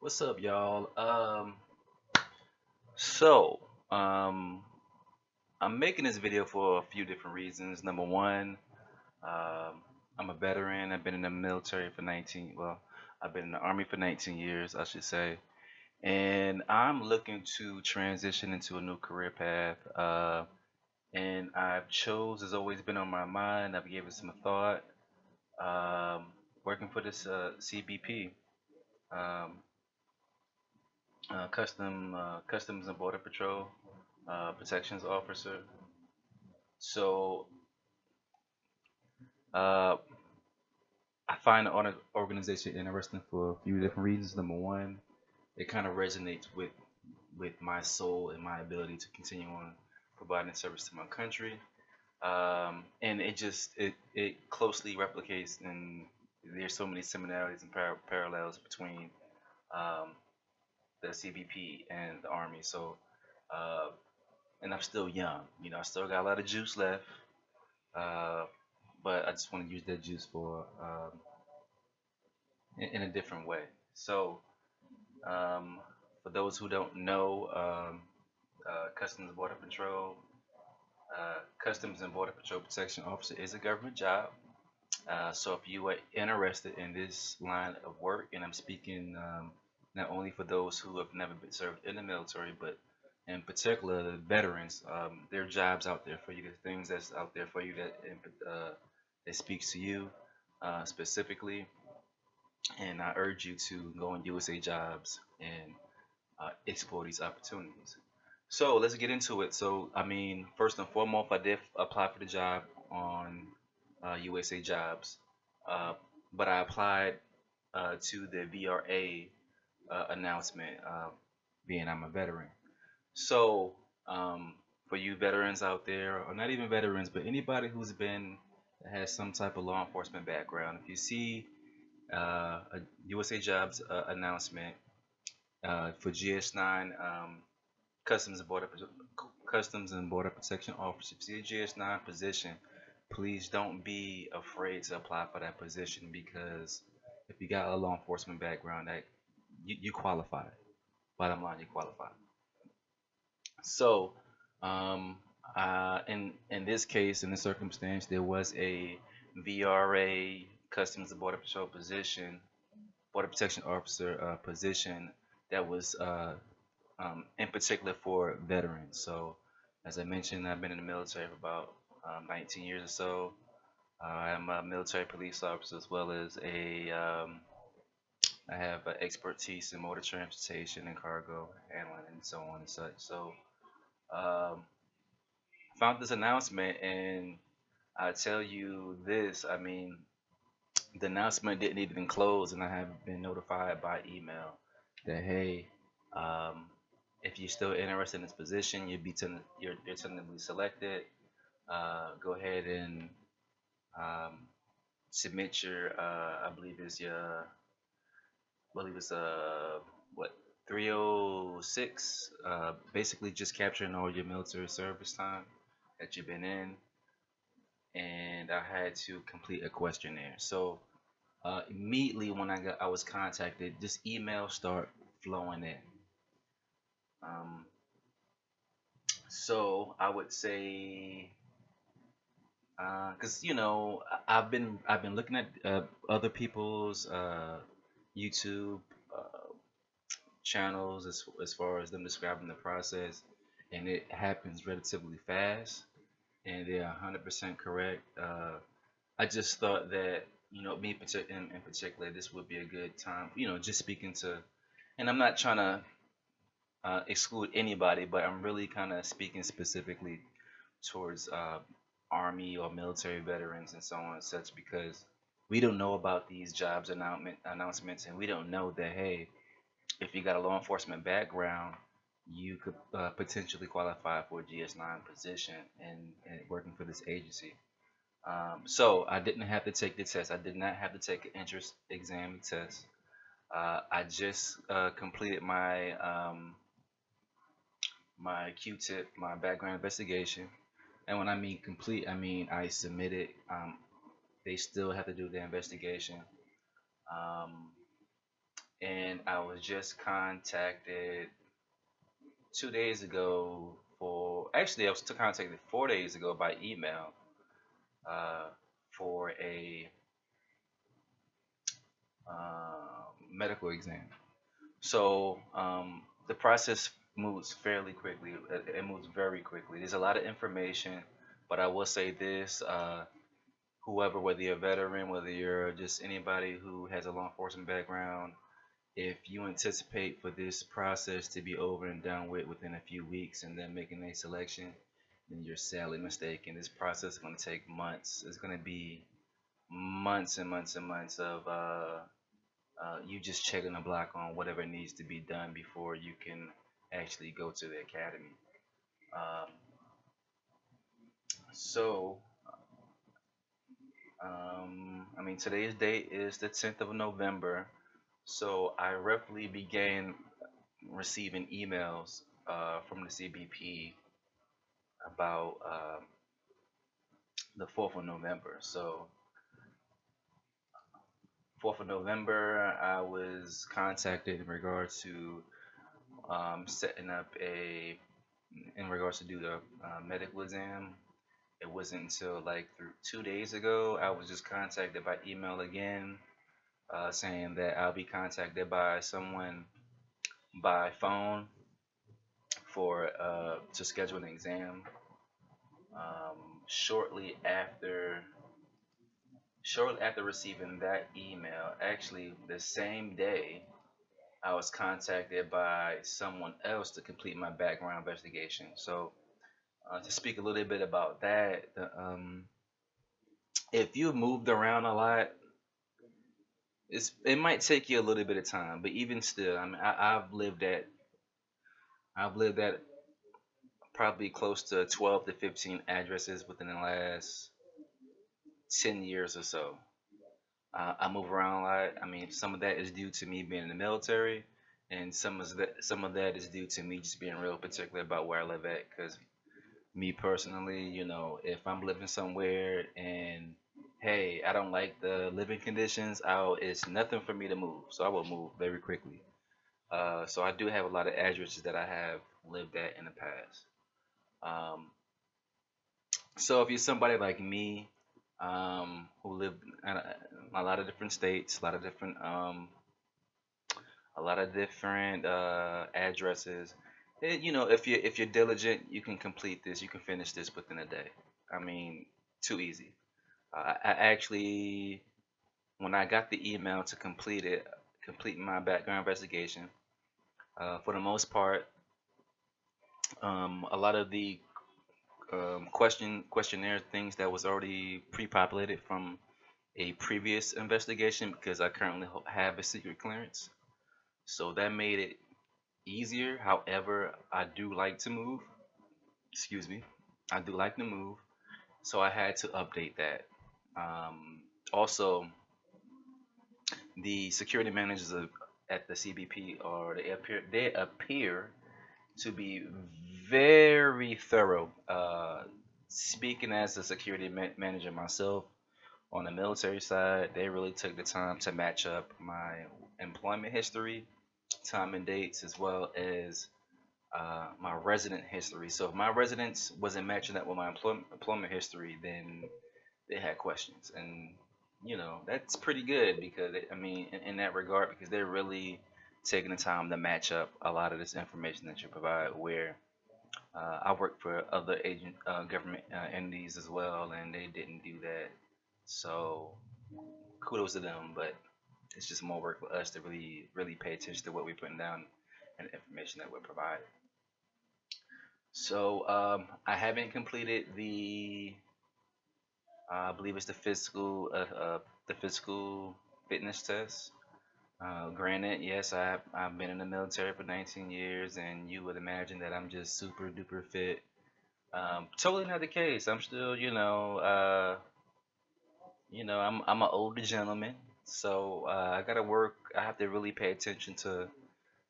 What's up, y'all? So, um, I'm making this video for a few different reasons. Number one, I'm a veteran. I've been in the military for 19, well, I've been in the Army for 19 years, I should say. And I'm looking to transition into a new career path. And I've chose has always been on my mind. I've given some thought. Um, Working for this CBP. Um, Customs and Border Patrol protections officer. So uh, I find the organization interesting for a few different reasons. Number one, it kind of resonates with my soul and my ability to continue on providing service to my country. And it closely replicates, and there's so many similarities and parallels between um, the CBP and the Army. So uh, and I'm still young. I still got a lot of juice left. Uh, but I just want to use that juice for in a different way. So, um, for those who don't know, Customs and Border Patrol, Customs and Border Patrol Protection Officer is a government job. So, if you are interested in this line of work, and I'm speaking not only for those who have never been served in the military, but in particular the veterans, there are jobs out there for you. There's things that's out there for you that speaks to you specifically, and I urge you to go on USA Jobs and explore these opportunities. So let's get into it. So I mean, first and foremost, I did apply for the job on USA Jobs, uh, but I applied to the VRA announcement, being I'm a veteran. So for you veterans out there, or not even veterans, but anybody who's been has some type of law enforcement background, if you see a USA Jobs announcement for GS9, Customs and Border Customs and Border Protection Officer. If you see a GS9 position, please don't be afraid to apply for that position, because if you got a law enforcement background, that you qualify. Bottom line, you qualify. So, um, in this case, in this circumstance, there was a VRA Customs and Border Patrol position, Border Protection Officer position that was in particular for veterans. So, as I mentioned, I've been in the military for about 19 years or so. I'm a military police officer, as well as I have expertise in motor transportation and cargo handling and so on and such. So, um, found this announcement, and I tell you this, I mean, the announcement didn't even close, and I have been notified by email that, hey, um, if you're still interested in this position, you're tentatively selected. Go ahead and um, submit your, I believe it's what 306. Basically, just capturing all your military service time that you've been in, and I had to complete a questionnaire. So immediately when I was contacted, this email start flowing in. Um, so I would say, because I've been looking at other people's YouTube channels as far as them describing the process, and it happens relatively fast, and they're 100% correct. I just thought that in particular, this would be a good time. Just speaking to, and I'm not trying to exclude anybody, but I'm really kind of speaking specifically towards Army or military veterans and so on and such, because we don't know about these jobs announcements, and we don't know that, hey, if you got a law enforcement background, you could potentially qualify for a GS9 position and working for this agency. So I didn't have to take the test. I did not have to take an entrance exam test. I just completed my Q-tip, my background investigation. And when I mean complete, I mean I submitted. They still have to do the investigation. Um, and I was just contacted 2 days ago for actually I was contacted 4 days ago by email uh, for a medical exam. So the process moves fairly quickly. It moves very quickly. There's a lot of information, but I will say this: whoever, whether you're a veteran, whether you're just anybody who has a law enforcement background, if you anticipate for this process to be over and done with within a few weeks and then making a selection, then you're sadly mistaken. This process is going to take months. It's going to be months and months and months of you just checking the block on whatever needs to be done before you can actually go to the academy. Um, so, I mean, today's date is the 10th of November. So I roughly began receiving emails from the CBP about the 4th of November. So 4th of November, I was contacted in regards to setting up in regards to do the medical exam. It wasn't until like through 2 days ago I was just contacted by email again, saying that I'll be contacted by someone by phone for to schedule an exam. Shortly after receiving that email, actually the same day, I was contacted by someone else to complete my background investigation. So to speak a little bit about that, if you moved around a lot, it might take you a little bit of time, but even still, I mean, I've lived at probably close to 12 to 15 addresses within the last 10 years or so. I move around a lot. I mean, some of that is due to me being in the military, and some of that is due to me just being real particular about where I live at. Because me personally, if I'm living somewhere and hey, I don't like the living conditions, it's nothing for me to move. So I will move very quickly. So I do have a lot of addresses that I have lived at in the past. Um, so if you're somebody like me, who lived in a lot of different states, a lot of different addresses, if you're diligent, you can complete this. You can finish this within a day. I mean, too easy. I actually, when I got the email to complete my background investigation, for the most part, a lot of the questionnaire things that was already pre-populated from a previous investigation because I currently have a secret clearance. So that made it easier. However, I do like to move. Excuse me. I do like to move. So I had to update that. Also, the security managers at the CBP are they appear to be very thorough. Speaking as a security manager myself on the military side, they really took the time to match up my employment history, time and dates, as well as my resident history. So if my residence wasn't matching up with my employment history, then they had questions, and that's pretty good because I mean, in that regard, because they're really taking the time to match up a lot of this information that you provide. Where I work for other government entities as well, and they didn't do that. So kudos to them, but it's just more work for us to really, really pay attention to what we're putting down and the information that we're providing. So I haven't completed I believe it's the physical fitness test. Granted, yes, I've been in the military for 19 years, and you would imagine that I'm just super duper fit. Totally not the case. I'm still, I'm an older gentleman, so I gotta work. I have to really pay attention to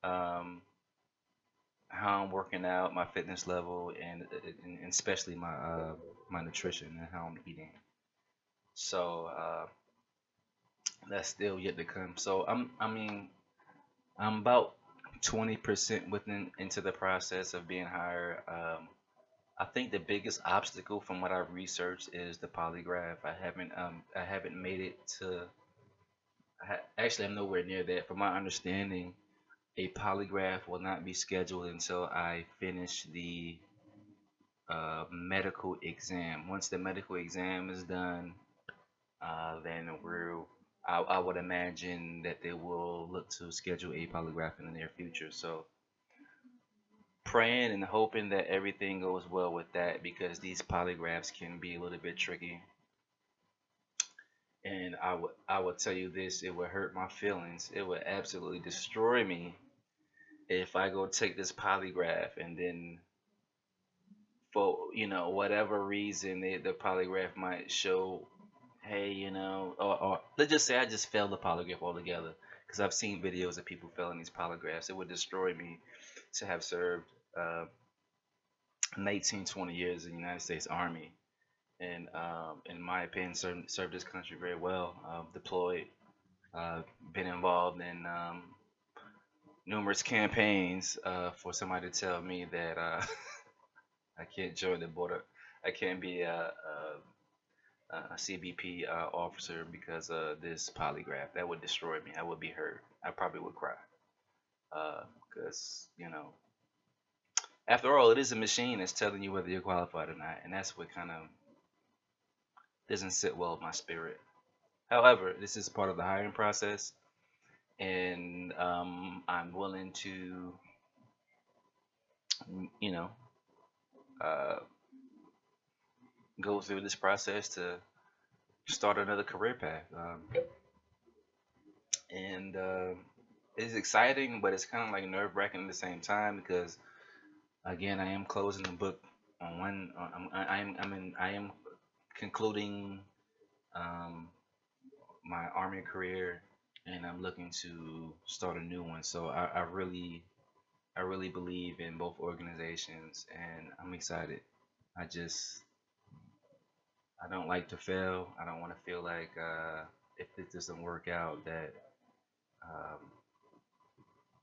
um, how I'm working out, my fitness level, and especially my nutrition and how I'm eating. So that's still yet to come. So I mean, I'm about 20% within into the process of being hired. I think the biggest obstacle from what I've researched is the polygraph. I haven't made it to. Actually, I'm nowhere near that. From my understanding, a polygraph will not be scheduled until I finish the medical exam. Once the medical exam is done, then I would imagine that they will look to schedule a polygraph in the near future. So praying and hoping that everything goes well with that, because these polygraphs can be a little bit tricky. And I would tell you this, it would hurt my feelings. It would absolutely destroy me if I go take this polygraph and then for whatever reason the polygraph might show, hey, or let's just say I just failed the polygraph altogether, because I've seen videos of people failing these polygraphs. It would destroy me to have served uh, 19, 20 years in the United States Army, and in my opinion, served this country very well. Deployed, been involved in numerous campaigns. For somebody to tell me that I can't join the border, I can't be a CBP officer because of this polygraph, that would destroy me. I would be hurt. I probably would cry. Because, after all, it is a machine that's telling you whether you're qualified or not. And that's what kind of doesn't sit well with my spirit. However, this is part of the hiring process. And I'm willing to, you know, uh, go through this process to start another career path. And It's exciting, but it's kind of like nerve wracking at the same time, because again, I am closing the book on one. I am concluding um, my army career, and I'm looking to start a new one. So I really believe in both organizations, and I'm excited. I just I don't like to fail. I don't want to feel like if this doesn't work out that um,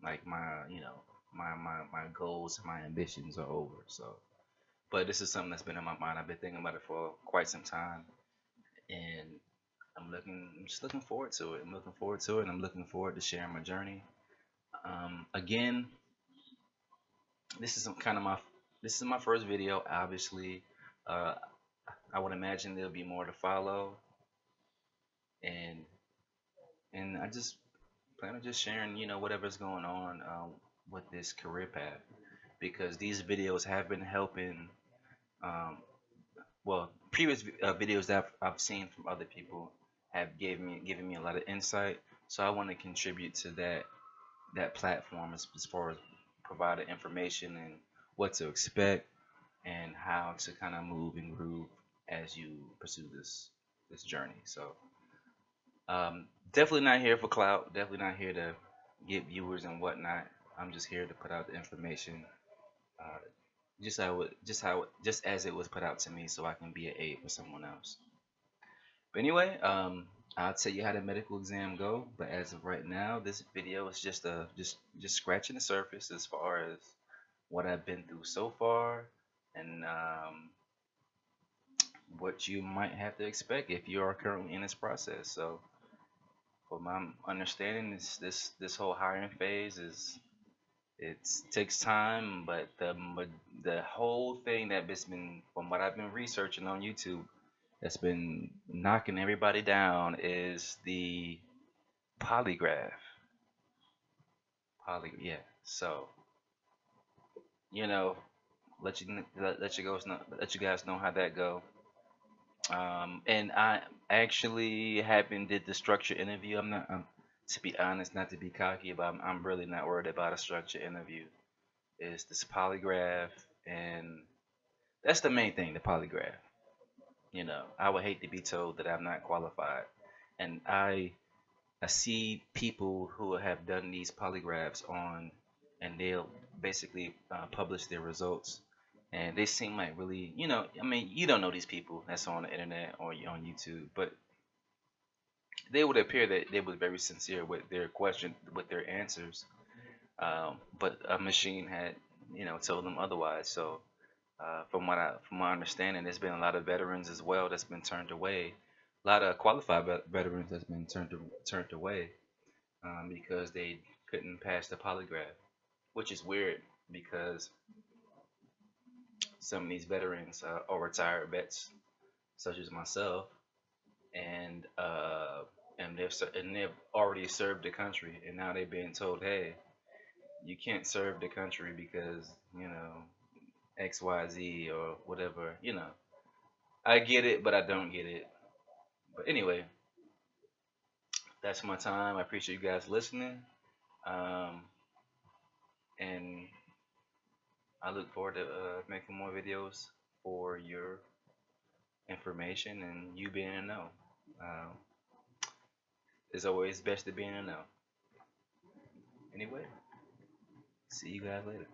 like my goals and my ambitions are over. So, but this is something that's been in my mind. I've been thinking about it for quite some time, and I'm just looking forward to it. I'm looking forward to it, and I'm looking forward to sharing my journey. Again, this is some kind of my this is my first video. Obviously, uh, I would imagine there'll be more to follow, and I just plan on just sharing, whatever's going on with this career path, because these videos have been helping. Um, well, previous videos that I've seen from other people have given me a lot of insight. So I want to contribute to that platform as far as providing information and what to expect and how to kind of move and groove as you pursue this journey. So definitely not here for clout. Definitely not here to get viewers and whatnot. I'm just here to put out the information, uh, just as it was put out to me, so I can be an aid for someone else. But anyway, I'll tell you how the medical exam go. But as of right now, this video is just scratching the surface as far as what I've been through so far, and what you might have to expect if you are currently in this process. So, from my understanding, this whole hiring phase is it takes time, but the whole thing that's been, from what I've been researching on YouTube, that's been knocking everybody down is the polygraph. Yeah. So, you know, let you guys know how that go. And I actually haven't did the structured interview. I'm not. To be honest, not to be cocky, but I'm really not worried about a structured interview. It's this polygraph, and that's the main thing. The polygraph. I would hate to be told that I'm not qualified, and I see people who have done these polygraphs and they'll basically publish their results, and they seem like really, I mean, you don't know these people that's on the internet or on YouTube, but they would appear that they were very sincere with their question, with their answers, But a machine had, told them otherwise. So from my understanding, there's been a lot of veterans as well that's been turned away. A lot of qualified veterans that's been turned away because they couldn't pass the polygraph, which is weird because some of these veterans are retired vets, such as myself, and they've already served the country, and now they're being told, hey, you can't serve the country because XYZ or whatever. I get it, but I don't get it. But anyway, that's my time. I appreciate you guys listening. Um, and I look forward to making more videos for your information and you being in the know. Um, it's always best to be in the know. Anyway, see you guys later.